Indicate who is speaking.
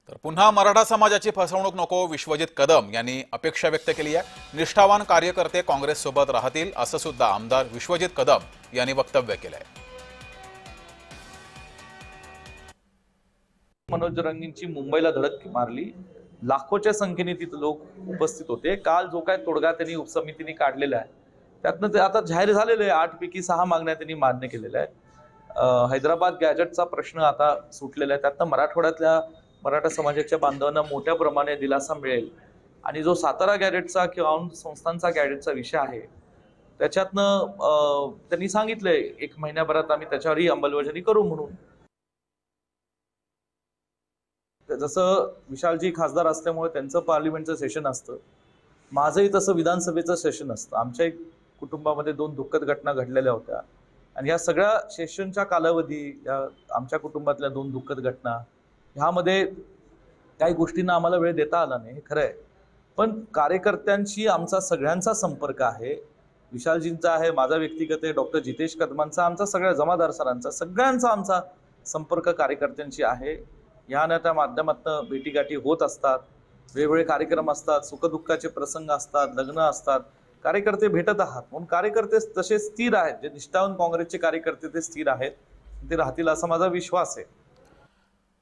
Speaker 1: तर पुन्हा मराठा समाजाची फसवणूक नको, विश्वजित कदम यांनी अपेक्षा व्यक्त केली आहे। निष्ठावान कार्यकर्ते काँग्रेस सोबत राहतील असं सुद्धा आमदार विश्वजित कदम यांनी वक्तव्य केलंय।
Speaker 2: मनोज जरांगेंची मुंबईला धडक मारली, लाखोच्या संख्येने तिथे लोक उपस्थित होते। काल जो काय तोडगा त्यांनी उपसमितीने काढलेला आहे त्यातनं ते आता जाहीर झालेलं आहे। 8 पैकी 6 मागण्या त्यांनी मान्य केलेल्या आहेत। हैदराबाद गॅजेटचा प्रश्न आता सुटलेला आहे, त्यातनं मराठवाड्यातल्या मराठा समाजाच्या बांधवांना मोठ्या प्रमाणात दिलासा मिळेल। आणि जो सातारा गॅजेटचा किंवा संस्थांचा गॅजेटचा विषय आहे त्याच्यातनं त्यांनी सांगितलंय 1 महिन्याभरात आम्ही त्याच्यावरही अंमलबजावणी करू म्हणून। जसं विशालजी खासदार असल्यामुळे त्यांचं पार्लिमेंटचं सेशन असतं, माझंही तसं विधानसभेचं सेशन असतं। आमच्या कुटुंबामध्ये 2 दुःखद घटना घडलेल्या होत्या आणि या सगळ्या सेशनच्या कालावधी आमच्या कुटुंबातल्या 2 दुःखद घटना ह्यामध्ये काही गोष्टींना आम्हाला वेळ देता आला नाही, हे खरं आहे। पण कार्यकर्त्यांशी आमचा सगळ्यांचा संपर्क आहे, विशालजींचा आहे, माझा व्यक्तिगत आहे, डॉक्टर जितेश कदमांचा, आमचा सगळ्या जमादार सरांचा, सगळ्यांचा आमचा संपर्क कार्यकर्त्यांशी आहे। या त्या माध्यमातून भेटीगाठी होत असतात, वेगवेगळे कार्यक्रम असतात, सुखदुःखाचे प्रसंग असतात, लग्न असतात, कार्यकर्ते भेटत आहात। म्हणून कार्यकर्ते तसे स्थिर आहेत, जे निष्ठावान काँग्रेसचे कार्यकर्ते ते स्थिर आहेत, ते राहतील असा माझा विश्वास आहे।